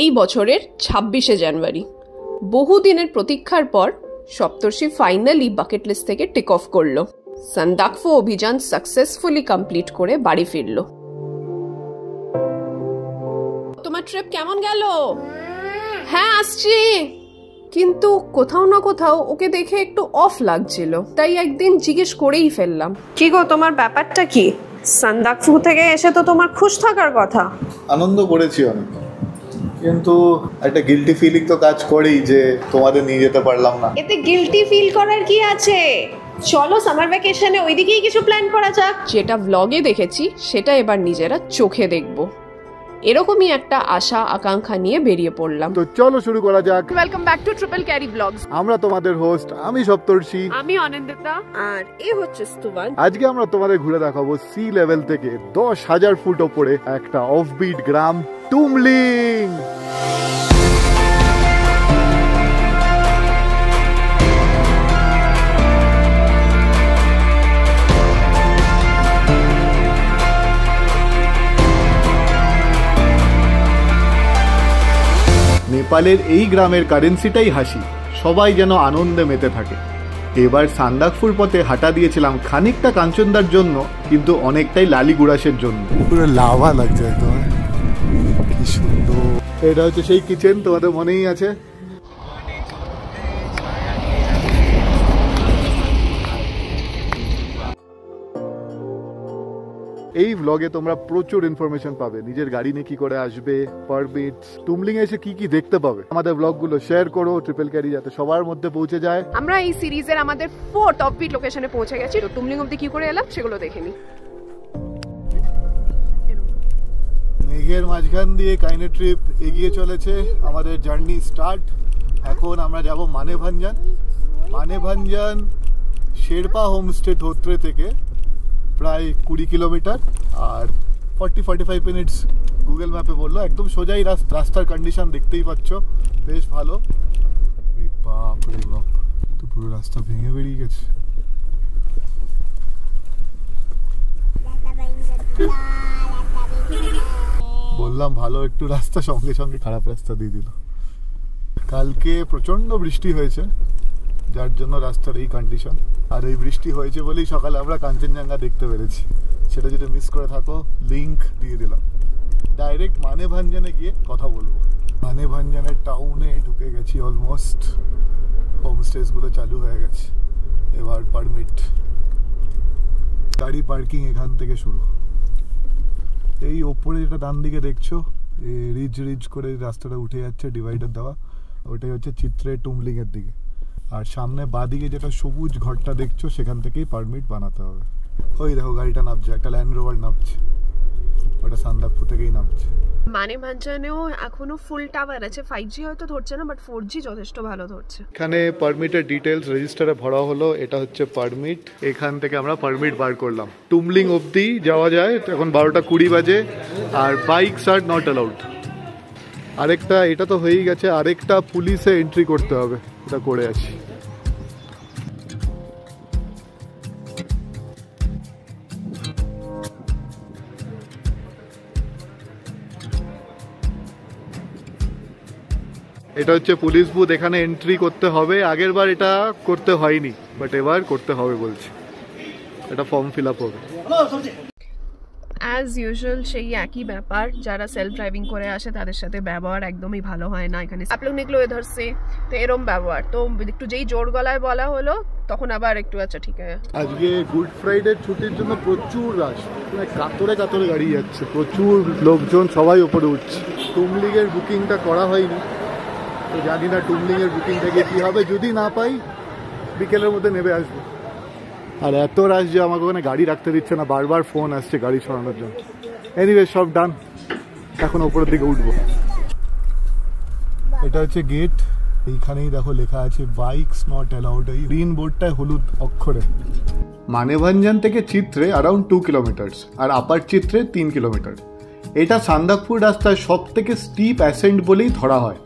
এই বছরের ২৬শে জানুয়ারি বহুদিনের প্রতীক্ষার পর সপ্তর্ষি ফাইনালি বাকেট লিস্ট থেকে টিক অফ করলো। সান্দাকফু অভিযান সাকসেসফুলি কমপ্লিট করে বাড়ি ফিরল। তোমার ট্রিপ কেমন গেল? হ্যাঁ আসছি, কিন্তু কোথাও না কোথাও ওকে দেখে একটু অফ লাগছিল, তাই একদিন জিজ্ঞেস করেই ফেললাম, কি গো তোমার ব্যাপারটা কি? সান্দাকফু থেকে এসে তো তোমার খুশ থাকার কথা। আনন্দ করেছি অনেক, কিন্তু একটা গিল্টি ফিলিং তো কাজ করেই যে তোমাদের নিয়ে যেতে পারলাম না। এতে গিল্টি ফিল করার কি আছে? চলো সামার ভ্যাকেশনে ওইদিকেই কিছু প্ল্যান করা যাক। যেটা ব্লগে দেখেছি সেটা এবার নিজেরা চোখে দেখবো, এরকমই একটা আশা আকাঙ্ক্ষা নিয়ে বেরিয়ে পড়লাম। তো চলো শুরু করা যাক। Welcome back to triple carry blogs. আমরা তোমাদের হোস্ট, আমি সপ্তর্ষি, আমি অনিন্দিতা, আর এ হচ্ছে স্তুবান। আজকে আমরা তোমাদের ঘুরে দেখাবো সি লেভেল থেকে 10,000 ফুট ওপরে একটা অফবিট গ্রাম টুমলিং। নেপালের এই গ্রামের কারেন্সিটাই হাসি, সবাই যেন আনন্দে মেতে থাকে। এবার সান্দাকফুর পথে হাঁটা দিয়েছিলাম খানিকটা কাঞ্চনদার জন্য, কিন্তু অনেকটাই লালি গুড়াসের জন্য। পুরো লাভা লাগছে একদম, কি সুন্দর। এটা হচ্ছে সেই কিচেন, তোমাদের মনেই আছে। এই ব্লগে তোমরা প্রচুর ইনফরমেশন পাবে, নিজের গাড়ি নিয়ে কি করে আসবে, পারমিট, টুমলিং এসে কি কি দেখতে পাবে। আমাদের ব্লগগুলো শেয়ার করো ট্রিপল ক্যারি, যাতে সবার মধ্যে পৌঁছে যায়। আমরা এই সিরিজের আমাদের 4 টপবিট লোকেশনে পৌঁছে গেছি, তো টুমলিং অবধি কি করে এলাম সেগুলো দেখে নি। মেঘের মাঝখান দিয়ে কাইনে ট্রিপ এগিয়ে চলেছে, আমাদের জার্নি স্টার্ট। এখন আমরা যাব মানেভাঞ্জান। মানেভাঞ্জান শেরপা হোমস্টে ধোত্রে থেকে প্রায় 20 কিলোমিটার, আর 40-45 মিনিটস গুগল ম্যাপে বললো। একদম সোজাই রাস্তার কন্ডিশন দেখতেই পাচ্ছ, বেশ ভালো। বাপ রে বাপ, তো পুরো রাস্তা ভেঙে বেরিয়ে গেছে। বললাম ভালো একটু রাস্তা, সঙ্গে সঙ্গে খারাপ রাস্তা দিয়ে দিল। কালকে প্রচন্ড বৃষ্টি হয়েছে, যার জন্য রাস্তার এই কন্ডিশন। আর এই বৃষ্টি হয়েছে বলেই সকালে আমরা কাঞ্চনজঙ্ঘা দেখতে পেরেছি। সেটা যদি মিস করে থাকো, লিংক দিয়ে দিলাম। ডাইরেক্ট মানেভাঞ্জানে গিয়ে কথা বলবো। মানেভাঞ্জানের টাউনে ঢুকে গেছি অলমোস্ট, হোমস্টেসগুলো চালু হয়ে গেছে। এবার পারমিট, গাড়ি পার্কিং এখান থেকে শুরু। এই ওপরে যেটা ডান দিকে দেখছো, রিজ রিজ করে রাস্তাটা উঠে যাচ্ছে, ডিভাইডার দেওয়া, ওটাই হচ্ছে চিত্রে টুমলিং এর দিকে। আর সামনে বাদিকে যেটা সবুজ ঘরটা দেখছো, সেখান থেকেই পারমিট বানাতে হবে। ওই দেখো গাড়িটা নামছে, একটা ল্যান্ড রোভার নামছে, ওটা সান্দাকফু থেকেই নামছে। মানেভাঞ্জানেও এখনো ফুল টাওয়ার আছে, 5G হয়তো ধরছে না, বাট 4G যথেষ্ট ভালো ধরছে। এখানে পারমিটের ডিটেলস রেজিস্টারে ভরা হলো। এটা হচ্ছে পারমিট, এখান থেকে আমরা পারমিট বার করলাম। টুমলিং অবধি যাওয়া যায়, এখন 12:20 বাজে, আর বাইকস আর নট অ্যালাউড। আরেকটা, এটা তো হয়েই গেছে, আরেকটা পুলিশে এন্ট্রি করতে হবে, এটা করে আছি। এটা হচ্ছে পুলিশ বুথ, এখানে এন্ট্রি করতে হবে। আগের বার এটা করতে হয়নি, বাট এবার করতে হবে বলছে। এটা ফর্ম ফিল আপ হবে। অ্যাজ ইউজুয়াল সেই একই ব্যাপার, যারা সেলফ ড্রাইভিং করে আসে তাদের সাথে ব্যবহার একদমই ভালো হয় না এখানে। आप लोग निकलो इधर से, তো এরম ব্যবহার। তো একটু যেই জোর গলায় বলা হলো, তখন আবার একটু আচ্ছা ঠিক আছে। আজকে গুড ফ্রাইডে ছুটির জন্য প্রচুর রাশ, মানে কাতরে কাতরে গাড়ি যাচ্ছে, প্রচুর লোকজন, সবাই ওপরে উঠছে। টুমলিং এর বুকিংটা করা হয়নি, তো জানি না টুমলিং এর বুকিং থেকে কি হবে। যদি না পাই বিকেলের মধ্যে নেমে আসবো। আর এত রাশ যে আমাকে ওখানে গাড়ি রাখতে দিচ্ছে না, বারবার ফোন আসছে গাড়ি সরানোর জন্য। এনিওয়ে সব ডান, এখন ওপরের দিকে উঠবো। এটা হচ্ছে গেট, এইখানেই দেখো লেখা আছে বাইকস নট অ্যালাউড, এই গ্রিন বোর্ডটায় হলুদ অক্ষরে। মানেভাঞ্জান থেকে চিত্রে অ্যারাউন্ড 2 কিলোমিটার, আর আপার চিত্রে 3 কিলোমিটার। এটা সান্দাকফু রাস্তার সব থেকে স্টিপ অ্যাসেন্ট বলেই ধরা হয়।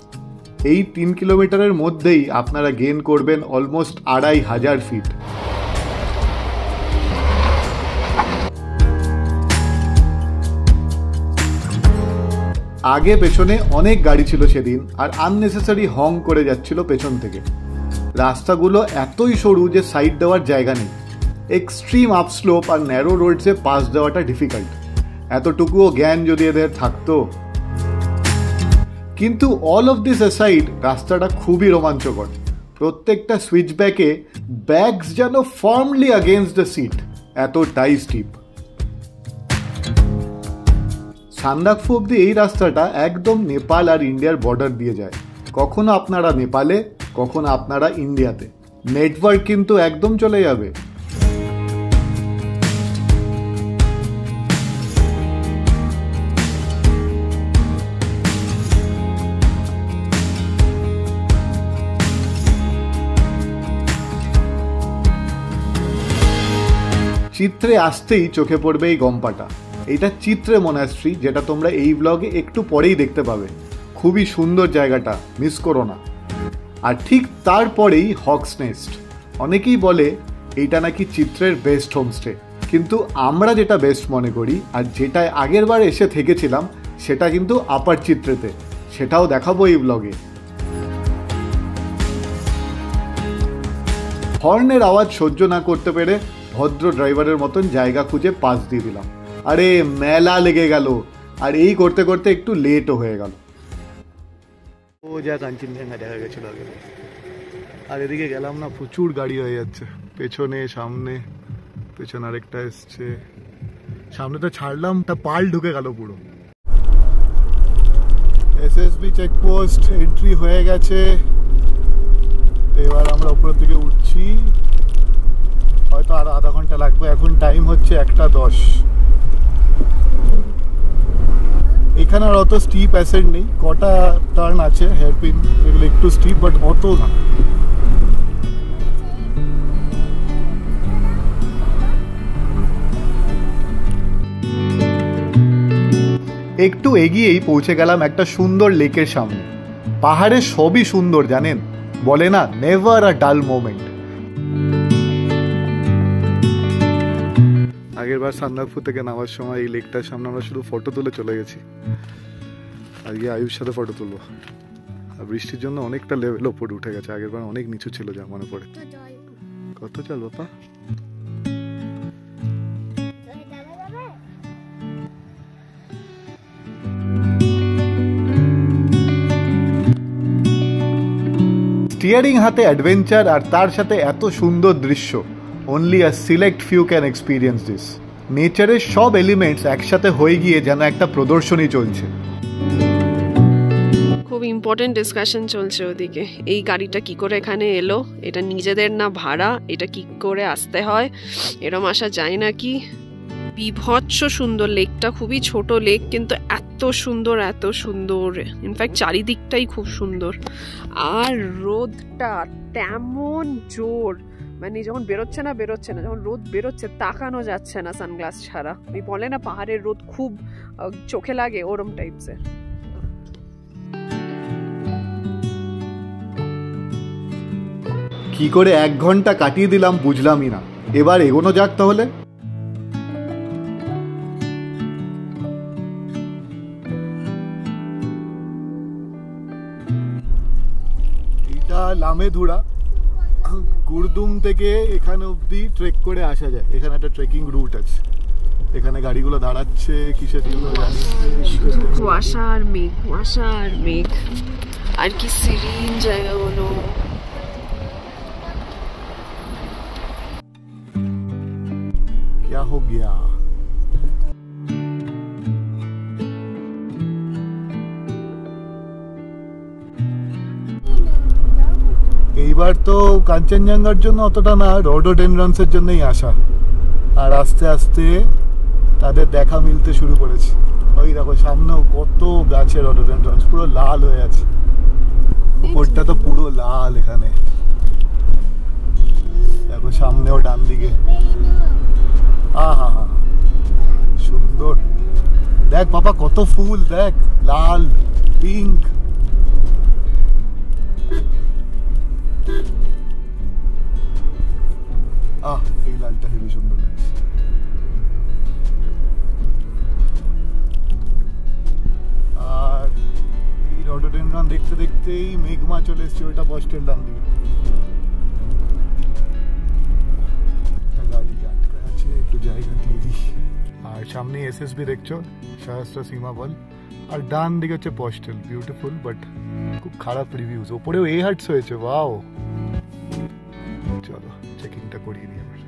এই 3 কিলোমিটারের মধ্যেই আপনারা গেইন করবেন অলমোস্ট 2500 ফিট। আগে পেছনে অনেক গাড়ি ছিল সেদিন, আর আননেসেসারি হং করে যাচ্ছিল পেছন থেকে। রাস্তাগুলো এতই সরু যে সাইড দেওয়ার জায়গা নেই। এক্সট্রিম আপস্লোপ আর ন্যারো রোডসে পাস দেওয়াটা ডিফিকাল্ট। এতটুকুও জ্ঞান যদি এদের থাকতো। কিন্তু অল অফ দিস অ্যাসাইড, রাস্তাটা খুবই রোমাঞ্চকর। প্রত্যেকটা সুইচ ব্যাকে ব্যাগস যেন ফার্মলি আগেনস্ট দ্য সিট, এতটাই স্টিপ। সান্দাকফু অব্দি এই রাস্তাটা একদম নেপাল আর ইন্ডিয়ার বর্ডার দিয়ে যায়। কখনো আপনারা নেপালে, কখনো আপনারা ইন্ডিয়াতে। নেটওয়ার্ক কিন্তু একদম চলে যাবে। চিত্রে আসতেই চোখে পড়বে এই গম্পাটা। এটা চিত্রে মনাস্ট্রি, যেটা তোমরা এই ব্লগে একটু পরেই দেখতে পাবে। খুবই সুন্দর জায়গাটা, মিস করো না। আর ঠিক তারপরেই হকস নেস্ট। অনেকেই বলে এইটা নাকি চিত্রের বেস্ট হোমস্টে, কিন্তু আমরা যেটা বেস্ট মনে করি আর যেটায় আগের বার এসে থেকেছিলাম সেটা কিন্তু আপার চিত্রেতে। সেটাও দেখাবো এই ব্লগে। হর্নের আওয়াজ সহ্য না করতে পেরে ভদ্র ড্রাইভারের মতন জায়গা খুঁজে পাস দিয়ে দিলাম। আরে মেলা লেগে গেল, আর এই করতে করতে একটু লেটও হয়ে গেল। ও যা কাঞ্চনজঙ্ঘা দেখা গেছিল আগে। আর এদিকে গেলাম না, প্রচুর গাড়ি হয়ে যাচ্ছে পেছনে, সামনে। পেছনে আরেকটা এসছে, সামনে তো ছাড়লাম, তা পাল ঢুকে গেল পুরো। এসএসবি চেকপোস্ট এন্ট্রি হয়ে গেছে। এবার আমরা উপরের দিকে উঠছি। হয়তো আরো আধা ঘন্টা লাগবে। এখন টাইম হচ্ছে 1:10। এখানে আর অত স্টিপ অ্যাসেন্ট নেই, কটা টার্ন আছে হেয়ারপিন, এগুলো একটু স্টিপ, বাট অত না। একটু এগিয়েই পৌঁছে গেলাম একটা সুন্দর লেকের সামনে। পাহাড়ে সবই সুন্দর জানেন, বলে না নেভার আ ডাল মোমেন্ট। আগের বার সান্দাকফু থেকে নামার সময় এই লেকটার সামনে আমরা শুধু ফটো তুলে চলে গেছি। আজকে আয়ুর সাথে ফটো তুলবো। আর বৃষ্টির জন্য অনেকটা লেভেল ওপরে উঠে গেছে, আগের বার অনেক নিচু ছিল যা মনে পড়ে। কত চল বাপা। স্টিয়ারিং হাতে অ্যাডভেঞ্চার, আর তার সাথে এত সুন্দর দৃশ্য। Only a select few can experience this. নেচারের সব এলিমেন্টস একসাথে হয়ে গিয়ে যেন একটা প্রদর্শনী চলছে। খুব ইম্পর্টেন্ট ডিসকাশন চলছে ওদিকে। এই গাড়িটা কি করে এখানে এলো, এটা নিজেদের না ভাড়া, এটা কি করে আসতে হয়, এরম আসা যায় নাকি। বিভৎস সুন্দর লেকটা, খুবই ছোট লেক কিন্তু এত সুন্দর, এত সুন্দর। ইনফ্যাক্ট চারিদিকটাই খুব সুন্দর। আর রোদটা তেমন জোর, মানে যখন বেরোচ্ছে না, যখন রোদ বেরোচ্ছে তাকানো যাচ্ছে না সানগ্লাস ছাড়া। ওই বলে না পাহাড়ের রোদ খুব চোখে লাগে, ওরম টাইপসের। কি করে 1 ঘন্টা কাটিয়ে দিলাম বুঝলামই না। এবার এগোনো যাক তাহলে। এটা লামেধুরা। গুরদুম থেকে এখানে অবধি ট্রেক করে আসা যায়। এখানে একটা ট্রেকিং রুট আছে। এখানে গাড়িগুলো দাঁড়াচ্ছে কিসের জন্য জানি। কুয়াশা আর মেঘ, কুয়াশা আর মেঘ, আর কি সিরিন জায়গাগুলো। क्या हो गया? এইবার তো কাঞ্চনজঙ্ঘার জন্য অতটা না, রোডোডেনড্রনসের জন্যই আসা। আর আস্তে আস্তে তাদের দেখা মিলতে শুরু করেছে। ওই দেখো সামনেও কত গাছের রোডোডেনড্রনস, পুরো লাল হয়ে আছে। উপরটা তো পুরো লাল। এখানে দেখো সামনেও ডান দিকে। হা সুন্দর। দেখ বাবা কত ফুল, দেখ লাল, পিঙ্ক। এই লালটা হেবি সুন্দর লাগছে। আর কারণ দেখতে দেখতেই মেঘমা চলে এসছে ওইটা বস্টের ডান দিকে। গাড়ি আটকে আছে, একটু জায়গা দিয়ে দিই। আর সামনে এসএসবি দেখছো, সহস্র সীমা বল। আর ডান দিকে হচ্ছে বস্টেল, বিউটিফুল বাট খুব খারাপ রিভিউজ। ওপরেও এ হার্টস হয়েছে, ওয়াও। চলো চেকিংটা করিয়ে নিই আবার।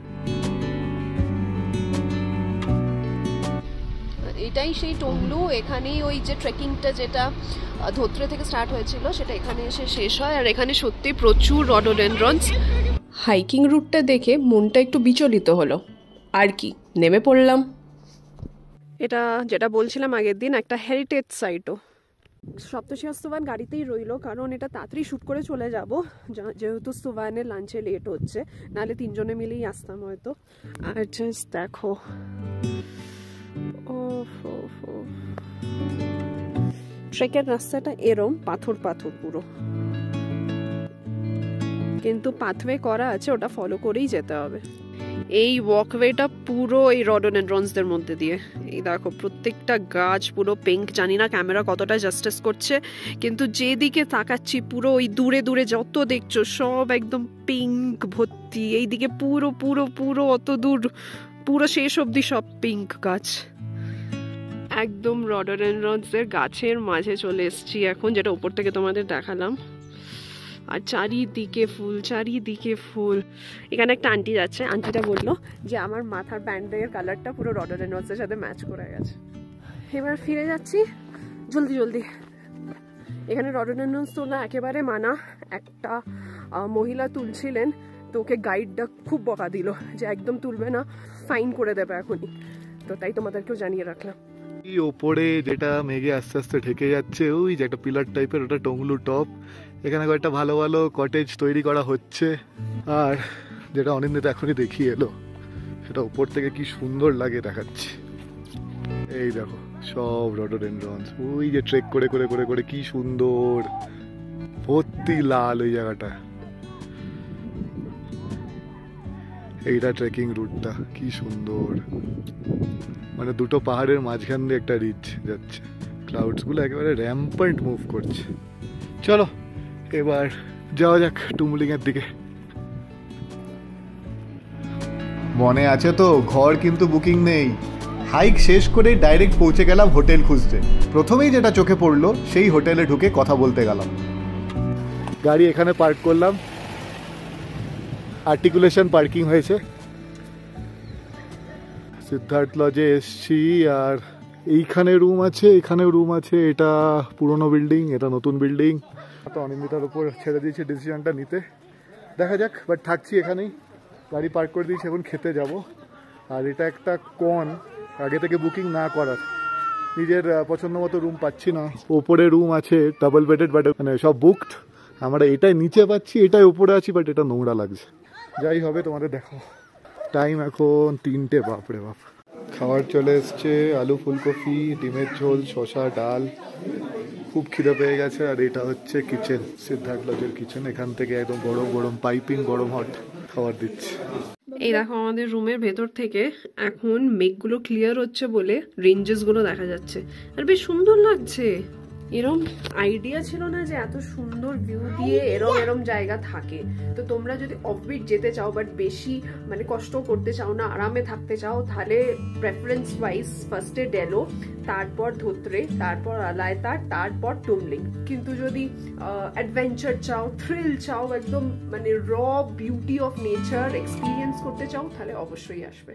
এটাই সেই টংলু। এখানেই ওই যে ট্রেকিংটা যেটা ধোত্রে থেকে স্টার্ট হয়েছিল সেটা এখানে এসে শেষ হয়। আর এখানে সত্যি প্রচুর রডোডেনড্রনস। হাইকিং রুটটা দেখে মনটা একটু বিচলিত হলো, আর কি নেমে পড়লাম। এটা যেটা বলছিলাম আগের দিন, একটা হেরিটেজ সাইটও। সপ্তশী সুভান গাড়িতেই রইলো, কারণ এটা তাড়াতাড়ি শ্যুট করে চলে যাব, যেহেতু সুভানের লাঞ্চে লেট হচ্ছে, নাহলে তিনজনে মিলেই আসতাম হয়তো। আর জাস্ট দেখো, ট্রেকের রাস্তাটা এরম পাথর পাথর পুরো, কিন্তু পাথওয়ে করা আছে, ওটা ফলো করেই যেতে হবে। এই ওয়াকওয়েটা পুরো এই রডোডেনড্রনসদের মধ্যে দিয়ে। এই দেখো প্রত্যেকটা গাছ পুরো পিঙ্ক। জানি না ক্যামেরা কতটা জাস্টিস করছে, কিন্তু যেদিকে তাকাচ্ছি পুরো ওই দূরে দূরে যত দেখছো সব একদম পিঙ্ক ভর্তি। এইদিকে পুরো পুরো পুরো অত দূর পুরো শেষ অবধি সব পিঙ্ক গাছ। একদম রডোডেনড্রনসদের গাছের মাঝে চলে এসেছি এখন, যেটা উপর থেকে তোমাদের দেখালাম। আর চারিদিকে ফুল, চারিদিকে ফুল। এখানে একটা আন্টি যাচ্ছে, আন্টিটা বললো যে আমার মাথার ব্যান্ডের কালারটা পুরো রডোডেনড্রনসের সাথে ম্যাচ করে গেছে। এবার ফিরে যাচ্ছি জলদি জলদি। এখানে রডোডেনড্রনস তোলা একেবারে মানা। একটা মহিলা তুলছিলেন, তো ওকে গাইডটা খুব বকা দিল যে একদম তুলবে না, ফাইন করে দেবে এখনই। তো তাই তোমাদেরকেও জানিয়ে রাখলাম। ওপরে যেটা মেঘে আস্তে আস্তে ঢেকে যাচ্ছে, ওই যে একটা পিলার টাইপের, ওটা টংলু টপ। এখানে কয়েকটা ভালো ভালো কটেজ তৈরি করা হচ্ছে। আর যেটা অনিন্দিতা এখনই দেখিয়ে এলো, সেটা উপর থেকে কি সুন্দর লাগে দেখাচ্ছি। এই দেখো সব রডোডেনড্রনস, ওই যে ট্রেক করে করে করে করে কি সুন্দর ভর্তি লাল ওই জায়গাটা। এইটা ট্রেকিং রুটটা কি সুন্দর, মানে দুটো পাহাড়ের মাঝখান দিয়ে একটা রিচ যাচ্ছে। ক্লাউডস গুলো একেবারে র্যাম্পান্ট মুভ করছে। চলো এবার যাওয়া যাক টুমলিং এর দিকে। মনে আছে তো, ঘর কিন্তু বুকিং নেই। হাইক শেষ করে ডাইরেক্ট পৌঁছে গেলাম হোটেল খুঁজতে। প্রথমেই যেটা চোখে পড়লো সেই হোটেলে ঢুকে কথা বলতে গেলাম। গাড়ি এখানে পার্ক করলাম, আর্টিকুলেশন পার্কিং হয়েছে। সিদ্ধার্থ লজে এসছি, আর এইখানে রুম আছে, এখানে রুম আছে। এটা পুরনো বিল্ডিং, এটা নতুন বিল্ডিং। তো অনিন্দিতার উপর ছেড়ে দিয়েছি ডিসিশনটা নিতে, দেখা যাক। বাট থাকছি এখানেই, গাড়ি পার্ক করে দিয়েছি, এখন খেতে যাব। আর এটা একটা কন আগে থেকে বুকিং না করার, নিজের পছন্দ মতো রুম পাচ্ছি না। ওপরে রুম আছে ডাবল বেডেড, বাট মানে সব বুকড। আমরা এটাই নিচে পাচ্ছি, এটাই উপরে আছি, বাট এটা নোংরা লাগছে। যাই হবে তোমাদের দেখাও। টাইম এখন 3টে, বাপরে বাপ। খাবার চলে এসছে, আলু ফুলকপি, ডিমের ঝোল, শসা, ডাল। খুব খিদে পেয়ে গেছে। আর এটা হচ্ছে কিচেন, সিদ্ধার্থ লজের কিচেন। এখান থেকে একদম গরম গরম পাইপিং গরম হট খাবার দিচ্ছে। এই দেখো আমাদের রুমের ভেতর থেকে এখন মেঘগুলো ক্লিয়ার হচ্ছে বলে রেঞ্জেস গুলো দেখা যাচ্ছে, আর বেশ সুন্দর লাগছে। এরম আইডিয়া ছিল না যে এত সুন্দর ভিউ দিয়ে এরম জায়গা থাকে। তো তোমরা যদি অফবিট যেতে চাও, বাট বেশি মানে কষ্ট করতে চাও না, আরামে থাকতে চাও, তাহলে প্রেফারেন্স ওয়াইজ ফার্স্টে ডেলো, তারপর ধোত্রে, তারপর আলায়তার, তারপর টুমলিং। কিন্তু যদি অ্যাডভেঞ্চার চাও, থ্রিল চাও, একদম মানে র বিউটি অফ নেচার এক্সপিরিয়েন্স করতে চাও, তাহলে অবশ্যই আসবে।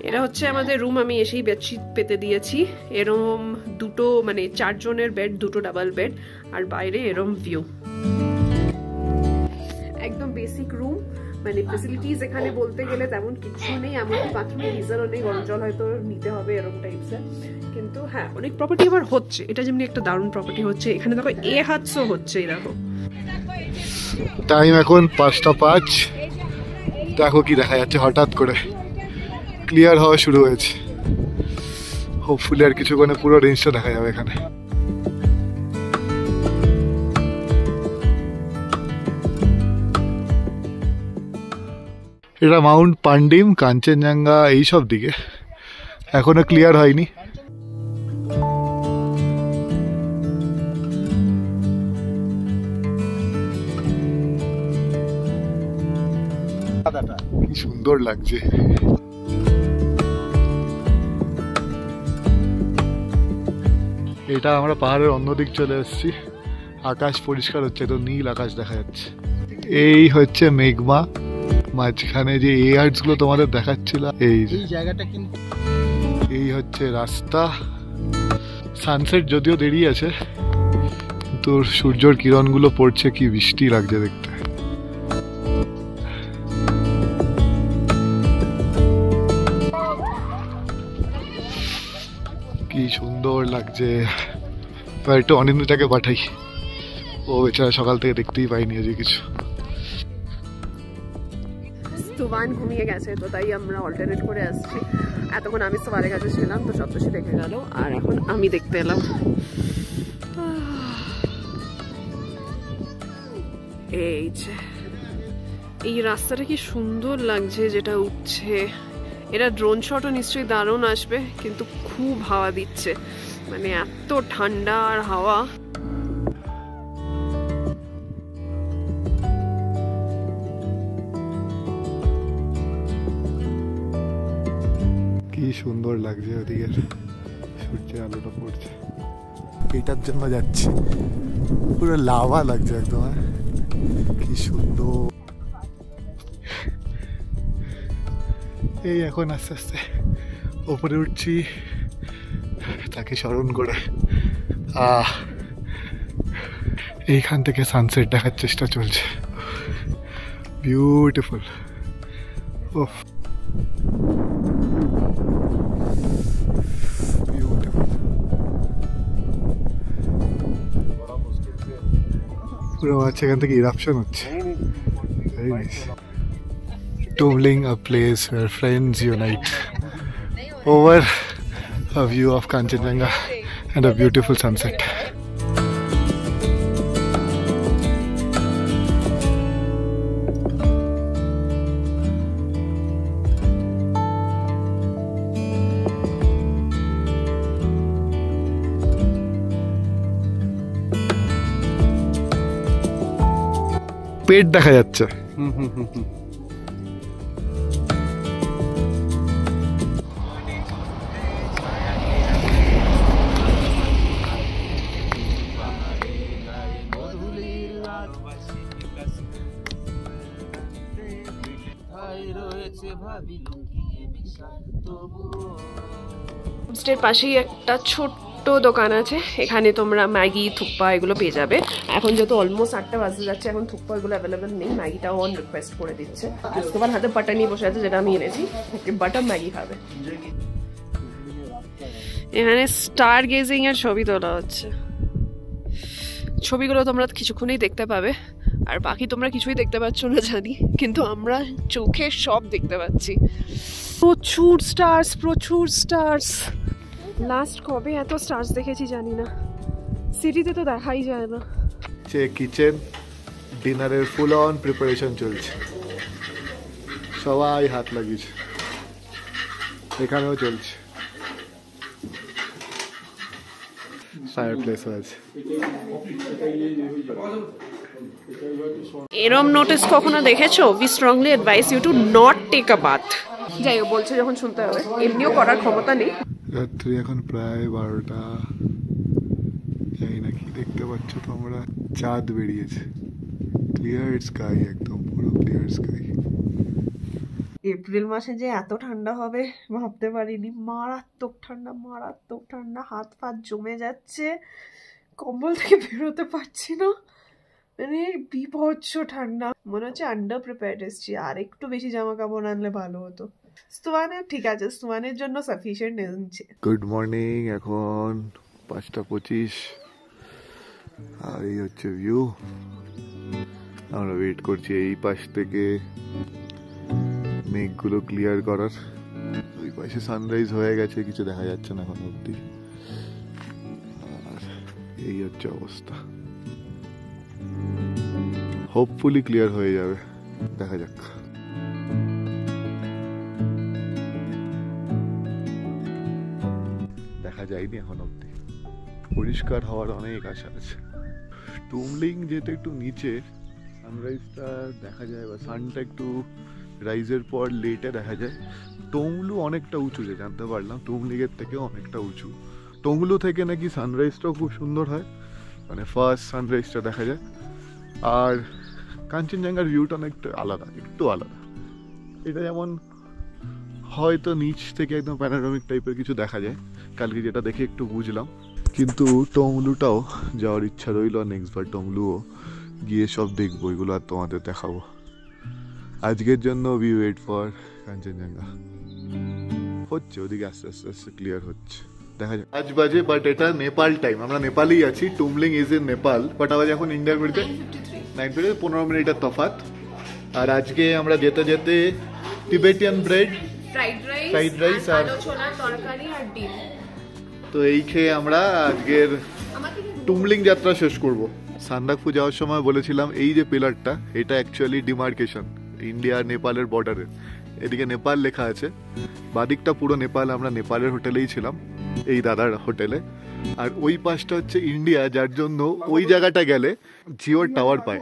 এটা হচ্ছে আমাদের রুম। আমি এসেই বেডশিট পেতে দিয়েছি। এরম দুটো মানে 4 জনের বেড, দুটো ডাবল বেড, আর বাইরে এরম ভিউ। একদম বেসিক রুম, মানে ফেসিলিটিস এখানে বলতে গেলে তেমন কিছু নেই। এমনকি বাথরুমে গিজারও নেই, গরম জল হয়তো নিতে হবে এরকম টাইপসের। কিন্তু হ্যাঁ, অনেক প্রপার্টি আবার হচ্ছে। এটা যেমনি একটা দারুণ প্রপার্টি হচ্ছে। এখানে দেখো এ হাতসও হচ্ছে। এই দেখো টাইম এখন 5টা 5। দেখো কি দেখা যাচ্ছে, হঠাৎ করে ক্লিয়ার হওয়া শুরু হয়েছে। হোপফুলি আর কিছুক্ষণে পুরো রেঞ্জটা দেখা যাবে এখানে। এটা মাউন্ট পান্ডিম, কাঞ্চনজঙ্ঘা এইসব দিকে, এখনো ক্লিয়ার হয়নি। কি সুন্দর লাগছে। এটা আমরা পাহাড়ের অন্যদিক চলে এসেছি, আকাশ পরিষ্কার হচ্ছে, তো নীল আকাশ দেখা যাচ্ছে। এই হচ্ছে মেঘমা, মাঝখানে যে এয়ার্স গুলো তোমাদের দেখাচ্ছিল, এই জায়গাটা কিন্তু এই হচ্ছে রাস্তা। সানসেট যদিও দেরি আছে, কিন্তু সূর্যের কিরণ গুলো পড়ছে, কি বৃষ্টি লাগছে দেখতে। কি সুন্দর লাগছে। একটু অনিন্দিতাকে পাঠাই, ও বেচারা সকাল থেকে দেখতেই পাইনি আজকে কিছু। সুবান ঘুমিয়ে গেছে, তো তাই আমরা অল্টারনেট করে আসছি। এতক্ষণ আমি সুবানের কাছে ছিলাম, তো সপ্তর্ষি দেখে গেল, আর এখন আমি দেখতে এলাম। এই যে এই রাস্তাটা কি সুন্দর লাগছে যেটা উঠছে। এটা ড্রোন শটও নিশ্চয়ই দারুণ আসবে, কিন্তু খুব হাওয়া দিচ্ছে, মানে এত ঠান্ডা আর হাওয়া। কি সুন্দর লাগছে ওদিকে সূর্যের আলোটা পড়ছে। এটার জন্য যাচ্ছি, পুরো লাভা লাগছে একদম। কি সুন্দর। এই এখন আস্তে আস্তে ওপরে উঠছি, তাকে স্মরণ করে। এইখান থেকে সানসেট দেখার চেষ্টা চলছে, বিউটিফুল। ওহ, পুরো আছে, এখান থেকে ইরাপশন হচ্ছে। Very nice. Tumling, a place where friends unite over a view of Kanchenjunga and a beautiful sunset. পেট দেখা যাচ্ছে। হোমস্টের পাশেই একটা ছোট্ট দোকান আছে, এখানে তোমরা ম্যাগি, থুকপা এগুলো পেয়ে যাবে। এখন যেহেতু অলমোস্ট 8টা বাজে যাচ্ছে, এখন থুকপা এগুলো অ্যাভেলেবেল নেই, ম্যাগিটাও অন রিকোয়েস্ট করে দিচ্ছে। তোমার হাতে বাটার নিয়ে বসে আছে, যেটা আমি এনেছি, বাটার ম্যাগি খাবে। এখানে স্টার গেজিং এর ছবি তোলা হচ্ছে, ছবিগুলো তোমরা কিছুক্ষণেই দেখতে পাবে, আর বাকি তোমরা কিছুই দেখতে পাচ্ছ না জানি, কিন্তু আমরা চোখে সব দেখতে পাচ্ছি। প্রচুর স্টার্স, প্রচুর স্টার্স। লাস্ট কবে এত স্টার্স দেখেছি জানি না, সিটিতে তো দেখাই যায় না। কিচেন ডিনারের ফুল অন প্রিপারেশন চলছে, সবাই হাত লাগিয়েছে, এখানেও চলছে। ফায়ারপ্লেস আছে। এরম নোটিস কখনো দেখেছো? We strongly advise you to not take a bath. যাই হোক, বলছে যখন শুনতে হবে, এমনিও করার ক্ষমতা নেই। রাত্রি এখন প্রায় 12টা, জানি না কি দেখতে পাচ্ছ তোমরা, চাঁদ বেরিয়েছে, ক্লিয়ার স্কাই, একদম পুরো ক্লিয়ার স্কাই। এপ্রিল মাসে যে এত ঠান্ডা হবে ভাবতে পারিনি। মারাত্মক ঠান্ডা, মারাত্মক ঠান্ডা, হাত ফাত জমে যাচ্ছে, কম্বল থেকে বেরোতে পারছি না, মানে বিভৎস ঠান্ডা। মনে হচ্ছে আন্ডার প্রিপেয়ার্ড এসছি, আর একটু বেশি জামা কাপড় আনলে ভালো হতো। স্তুয়ানের ঠিক আছে, স্তুয়ানের জন্য সাফিসিয়েন্ট এনেছে। গুড মর্নিং, এখন 5:25, আর এই হচ্ছে ভিউ। আমরা ওয়েট করছি এই পাশ থেকে মেঘগুলো ক্লিয়ার করার। ওই পাশে সানরাইজ হয়ে গেছে, কিছু দেখা যাচ্ছে না এখন অব্দি, আর এই হচ্ছে অবস্থা। হোপফুলি ক্লিয়ার হয়ে যাবে, দেখা যাক। দেখা যায়নি এখন অব্দি, পরিষ্কার হওয়ার অনেক আশা আছে। টুমলিং যেহেতু একটু নিচে, সানরাইজটা দেখা যায় বা সানটা একটু রাইজের পর লেটে দেখা যায় টংলু অনেকটা উঁচু, যে জানতে পারলাম টুমলিগের থেকে অনেকটা উঁচু। টংলু থেকে নাকি সানরাইজটাও খুব সুন্দর হয়, মানে ফার্স্ট সানরাইজটা দেখা যায়। আর কাঞ্চনজঙ্ঘার ভিউটা অনেকটা আলাদা, একটু আলাদা। এটা যেমন হয়তো নিচ থেকে একদম প্যানোরামিক টাইপের কিছু দেখা যায়, কালকে যেটা দেখে একটু বুঝলাম। কিন্তু টংলুটাও যাওয়ার ইচ্ছা রইল, নেক্সট বার টংলুও গিয়ে সব দেখবো, এগুলো আর তোমাদের দেখাবো। আজকের জন্য উই ওয়েট ফর কাঞ্চনজঙ্ঘা। হচ্ছে ওদিকে আস্তে আস্তে আস্তে ক্লিয়ার হচ্ছে, দেখা যায়। 5 বাজে, বাট এটা নেপাল টাইম, আমরা নেপালেই আছি। Tumling is in Nepal, but আবার এখন ইন্ডিয়ার ঘড়িতে 9:50, 15 মিনিটের তফাৎ। আর আজকে আমরা যেতে যেতে টিবেটিয়ান ব্রেড, ফ্রাইড রাইস আর ছোলার তরকারি আর ডিম, তো এই খেয়ে আমরা আজকের টুমলিং যাত্রা শেষ করব। সান্দাকফু যাওয়ার সময় বলেছিলাম এই যে পিলারটা, এটা অ্যাকচুয়ালি ডিমার্কেশন ইন্ডিয়া আর নেপালের বর্ডারের। এদিকে নেপাল লেখা আছে, বাদিকটা পুরো নেপাল। আমরা নেপালের হোটেলেই ছিলাম, এই দাদার হোটেলে। আর ওই পাশটা হচ্ছে ইন্ডিয়া, যার জন্য ওই জায়গাটা গেলে জিওর টাওয়ার পায়।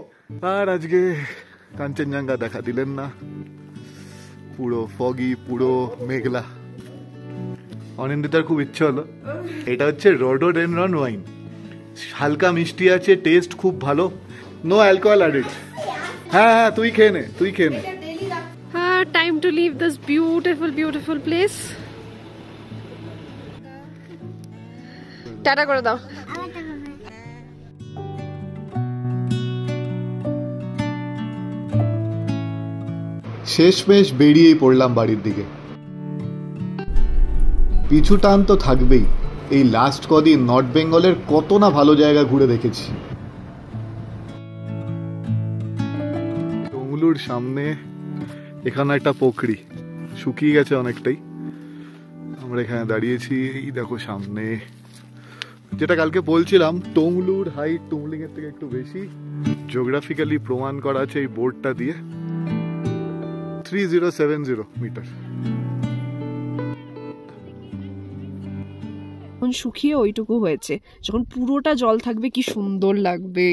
আর আজকে কাঞ্চনজঙ্ঘা দেখা দিলেন না, পুরো ফগি, পুরো মেঘলা। অনিন্দিতার খুব ইচ্ছে হলো, এটা হচ্ছে রডোডেনড্রন ওয়াইন, হালকা মিষ্টি আছে, টেস্ট খুব ভালো, নো অ্যালকোহল অ্যাডেড। হ্যাঁ হ্যাঁ, তুই খেয়ে নে, তুই খেয়ে নে। Time to leave this beautiful beautiful place. Tata করে দাও। শেষমেশ বেরিয়েই পড়লাম বাড়ির দিকে। পিছু টান তো থাকবেই, এই লাস্ট কদিন নর্থ বেঙ্গলের কত না ভালো জায়গা ঘুরে দেখেছি। টংলুর সামনে এখানে একটা পুকুরি শুকিয়ে গেছে অনেকটাই, আমরা এখানে দাঁড়িয়েছি। এই দেখো সামনে, যেটা কালকে বলছিলাম, টংলুর হাইট টুমলিং এর থেকে একটু বেশি, জিওগ্রাফিক্যালি প্রমাণ করা আছে এই বোর্ডটা দিয়ে। 3070 মিটার। এখন শুকিয়ে ওইটুকু হয়েছে, যখন পুরোটা জল থাকবে কি সুন্দর লাগবে।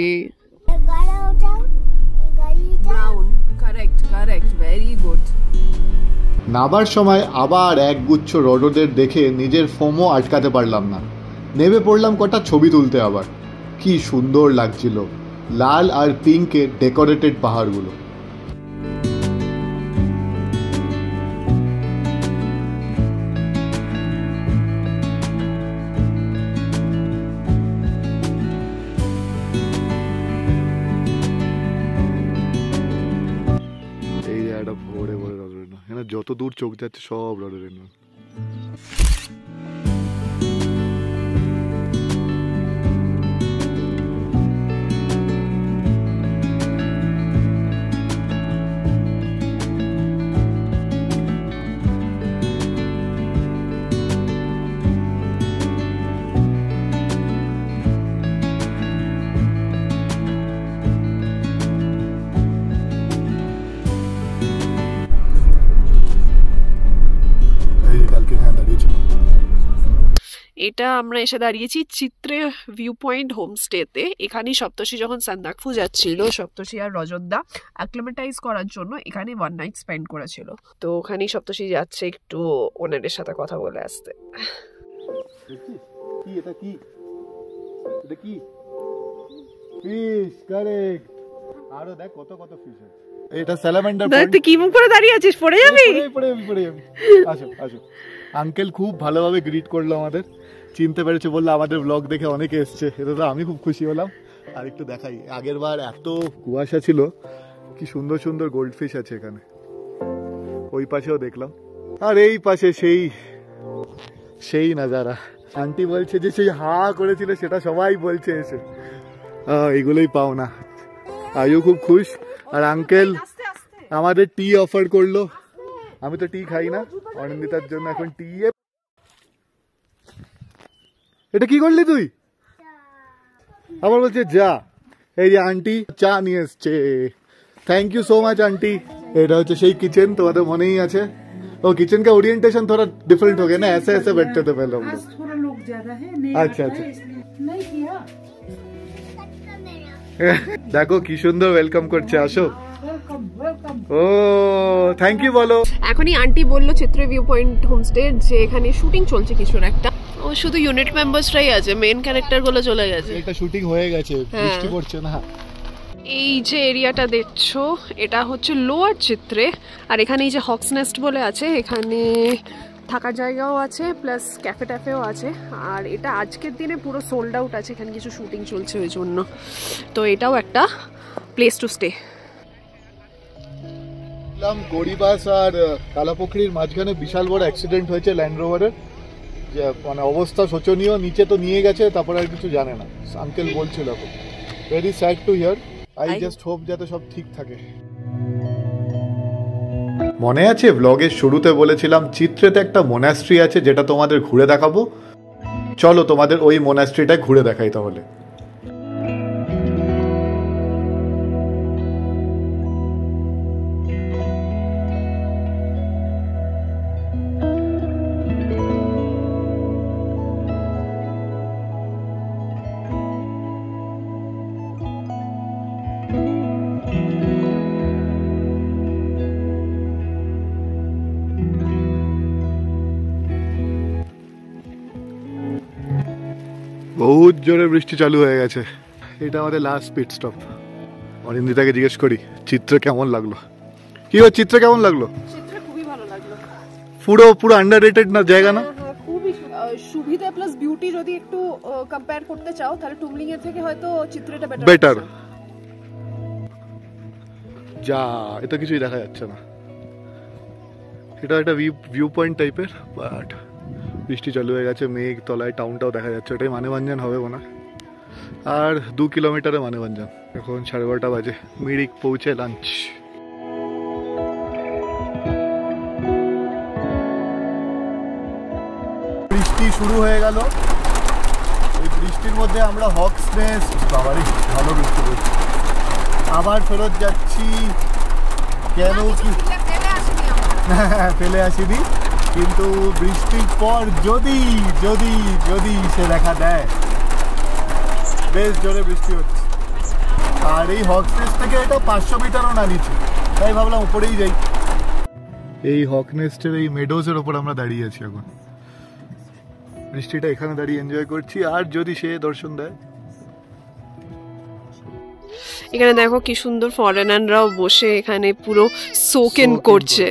Very good. নাবার সময় আবার একগুচ্ছ রডোদের দেখে নিজের ফোমও আটকাতে পারলাম না, নেমে পড়লাম কটা ছবি তুলতে। আবার কি সুন্দর লাগছিল লাল আর পিঙ্কে ডেকোরেটেড পাহাড়গুলো। ভরে ভরে রডোডেনড্রন, এখানে যত দূর চোখ যাচ্ছে সব রডোডেনড্রন। এটা আমরা এসে দাঁড়িয়েছি চিত্রে ভিউ পয়েন্ট হোমস্টেতে। এখানেই সপ্তর্ষি যখন সান্দাকফু যাচ্ছিল, সপ্তর্ষি আর রজতদা অ্যাক্লিমেটাইজ করার জন্য এখানে 1 নাইট স্পেন্ড করেছিল। তো ওখানেই সপ্তর্ষি যাচ্ছে একটু ওনাদের সাথে কথা বলে আসতে। এটা কি ফিশ, কারেক্ট। আরো দেখ কত কত ফিশ আছে। এটা স্যালামান্ডার পন্ড। তুই কি মুখ করে দাঁড়িয়ে আছিস? পড়ে যাবি। পড়ে যাবি। আসো আসো। আঙ্কেল খুব ভালোভাবে গ্রিট করলো আমাদের, চিনতে পেরেছে, বললো আমাদের ব্লগ দেখে অনেকে এসছে। এটা তো আমি খুব খুশি হলাম। আর একটু দেখাই, আগের বার এত কুয়াশা ছিল, কি সুন্দর সুন্দর গোল্ড ফিশ আছে এখানে। ওই পাশেও দেখলাম, আর এই পাশে সেই নাজারা। আন্টি বলছে যে সেই হা করেছিল সেটা সবাই বলছে এসে, এইগুলোই পাও না। আয়ু খুব খুশ। আর আঙ্কেল আমাদের টি অফার করলো, আমি তো টি খাই না, অনিন্দিতার জন্য এখন টি। এটা কি করলি তুই? আবার বলছে যা। এই যে আন্টি চা নিয়ে এসছে, thank you so much aunty. এটা হচ্ছে সেই কিচেন, তোমাদের মনেই আছে। ও किचन का ओरिएंटेशन थोड़ा डिफरेंट हो गया ना, ऐसे ऐसे बैठते थे पहले हम लोग। थोड़ा लोग ज्यादा है, अच्छा अच्छा नहीं किया। দেখো কি সুন্দর ওয়েলকাম করছে, আসো। वेलकम वेलकम ও থ্যাংক ইউ বলো। এখনই আন্টি বললো চিত্র ভিউ পয়েন্ট হোমস্টে যে এখানে শুটিং চলছে কিছুর একটা। ও শুধু ইউনিট মেম্বার্সরাই আছে, মেইন ক্যারেক্টার গুলো চলে গেছে। এটা শুটিং হয়ে গেছে, বৃষ্টি পড়ছে না। এই যে এরিয়াটা দেখছো এটা হচ্ছে লোয়ার চিত্রে, আর এখানে এই যে হক্স নেস্ট বলে আছে, এখানে থাকার জায়গাও আছে প্লাস ক্যাফে ট্যাফেও আছে। আর এটা আজকের দিনে পুরো সোল্ড আউট আছে, এখানে কিছু শুটিং চলছে ওই জন্য। তো এটাও একটা প্লেস টু স্টে। গড়িবাস আর কালাপুকুরির মাঝখানে বিশাল বড় অ্যাক্সিডেন্ট হয়েছে ল্যান্ড রোভারের, যে মানে অবস্থা শোচনীয়, নিচে তো নিয়ে গেছে, তারপরে আর কিছু জানে না, আঙ্কেল বলছিল। Very sad to hear. I just hope যাতে সব ঠিক থাকে। মনে আছে ব্লগের শুরুতে বলেছিলাম চিত্রেতে একটা মোনাস্ট্রি আছে যেটা তোমাদের ঘুরে দেখাবো। চলো তোমাদের ওই মোনাস্ট্রিটা ঘুরে দেখাই তাহলে। বহুত জোরে বৃষ্টি চালু হয়ে গেছে। এটা আমাদের লাস্ট পিট স্টপ। অরিন্দিতাকে জিজ্ঞেস করি চিত্র কেমন লাগলো। কি হচ্ছে চিত্র কেমন লাগলো? চিত্র খুবই ভালো লাগলো। পুরো আন্ডাররেটেড না জায়গা না? খুবই সুবিধা প্লাস বিউটি যদি একটু কম্পেয়ার করতে চাও তাহলে টুমলিং এর থেকে হয়তো চিত্রটা বেটার। যা এটা কিছুই দেখা যাচ্ছে না। এটা একটা ভিউ পয়েন্ট টাইপের, বাট বৃষ্টি চালু হয়ে গেছে, মেঘ তলায়, টাউনটাও দেখা যাচ্ছে। ওটাই মানেভঞ্জন হবে মনে। আর 2 কিলোমিটারে মানেভঞ্জন। এখন 12:30 বাজে, মিরিক পৌঁছে লাঞ্চ। বৃষ্টি শুরু হয়ে গেল। এই বৃষ্টির মধ্যে আমরা হক্স নেস্ট, বাবারই ভালো বৃষ্টি পড়ছে, আবার ফেরত যাচ্ছি। কেন কি ফেলে আসিনি, কিন্তু বৃষ্টির পর যদি যদি যদি সে দেখা দেয়, বেশ জোরে বৃষ্টি হচ্ছে। আর এই হক নেস্ট থেকে এটা 500 মিটারও না নিচে, তাই ভাবলাম উপরেই যাই। এই হক নেস্টের এই মেডোজের ওপর আমরা দাঁড়িয়ে আছি এখন। বৃষ্টিটা এখানে দাঁড়িয়ে এনজয় করছি, আর যদি সে দর্শন দেয়। এখানে দেখো কি সুন্দর ফরেনাররাও বসে এখানে পুরো সোকেন করছে।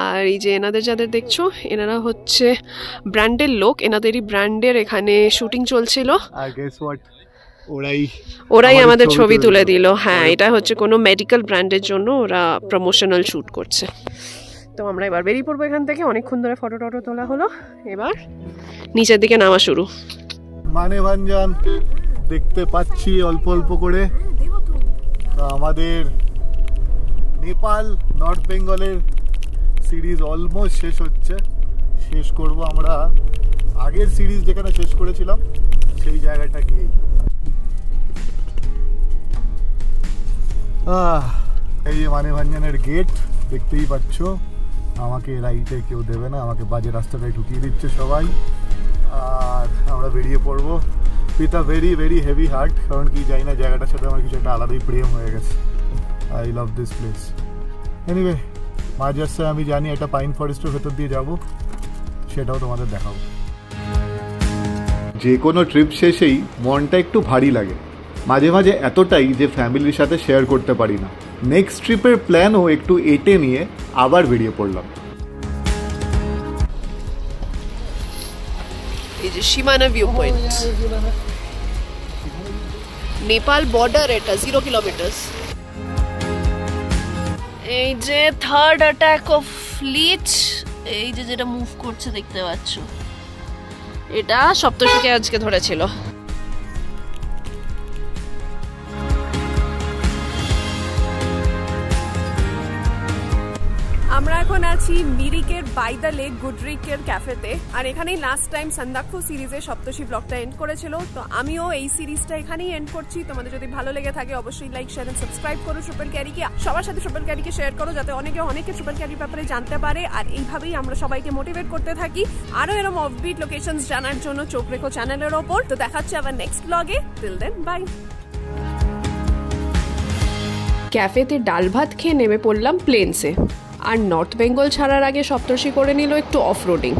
আর এই যে এনাদের যাদের দেখছো এনারা হচ্ছে ব্র্যান্ডের লোক, এনাদেরই ব্র্যান্ডের এখানে শুটিং চলছিল। আর গেস হোয়াট, ওরাই আমাদের ছবি তুলে দিল। হ্যাঁ, এটা হচ্ছে কোনো মেডিকেল ব্র্যান্ডের জন্য ওরা প্রমোশনাল শুট করছে। তো আমরা এবার বেরিয়ে পড়বো এখান থেকে। অনেকক্ষণ ধরে ফটো টটো তোলা হলো, এবার নিচের দিকে নামা শুরু। মানেভঞ্জন দেখতে পাচ্ছি অল্প অল্প করে। আমাদের নেপাল নর্থ বেঙ্গলের সিরিজ অলমোস্ট শেষ হচ্ছে। শেষ করব আমরা আগের সিরিজ যেখানে শেষ করেছিলাম সেই জায়গাটা গিয়েই। এই যে মানেভঞ্জনের গেট দেখতেই পাচ্ছ। আমাকে রাইটে কেউ দেবে না, আমাকে বাজে রাস্তাটায় ঢুকিয়ে দিচ্ছে সবাই। আর আমরা বেরিয়ে পড়বো with a very very heavy heart, কারণ কি জানি না জায়গাটার সাথে আমার কিছু একটা আলাদাই প্রেম হয়ে গেছে। I love this place. Anyway, মাঝে আমি জানি একটা পাইন ফরেস্টের ভেতর দিয়ে যাব, সেটাও তোমাদের দেখাবো। যে কোনো ট্রিপ শেষেই মনটা একটু ভারী লাগে, মাঝে মাঝে এতটাই যে ফ্যামিলির সাথে শেয়ার করতে পারি না। নেক্সট ট্রিপের প্ল্যানও একটু এঁটে নিয়ে আবার বেরিয়ে পড়লাম। এই যে সীমানা ভিউ পয়েন্ট, নেপাল বর্ডার, এটা 0 কিলোমিটার। এই যে থার্ড অ্যাটাক অফ ফ্লিট, এই যে যেটা মুভ করছে দেখতে পাচ্ছ, এটা সপ্তশীকে আজকে ধরেছিল। আমরা এখন আছি মিরিকের বাই দ্য লেক গুডরিকের ক্যাফেতে। আর এখানেই লাস্ট টাইম সান্দাকফু সিরিজে সপ্তশী ব্লগটা এন্ড করেছিল। তো আমিও এই সিরিজটা এখানেই এন্ড করছি। তোমাদের যদি ভালো লেগে থাকে অবশ্যই লাইক, শেয়ার এন্ড সাবস্ক্রাইব করো। ট্রিপল ক্যারিকে সবার সাথে ট্রিপল ক্যারিকে শেয়ার করো, যাতে অনেকে ট্রিপল ক্যারির ব্যাপারে জানতে পারে। আর এইভাবেই আমরা সবাইকে মোটিভেট করতে থাকি। আরো এরকম অফবিট লোকেশনস জানার জন্য চোখ রেখো চ্যানেলের ওপর। তো দেখা হচ্ছে আবার নেক্সট ব্লগে। Till then, bye. ক্যাফেতে ডাল ভাত খেয়ে নেমে পড়লাম প্লেনসে। আর নর্থ বেঙ্গল ছাড়ার আগে সপ্তর্ষি করে নিল একটু অফ রোডিং।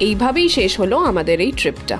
এইভাবেই শেষ হলো আমাদের এই ট্রিপটা।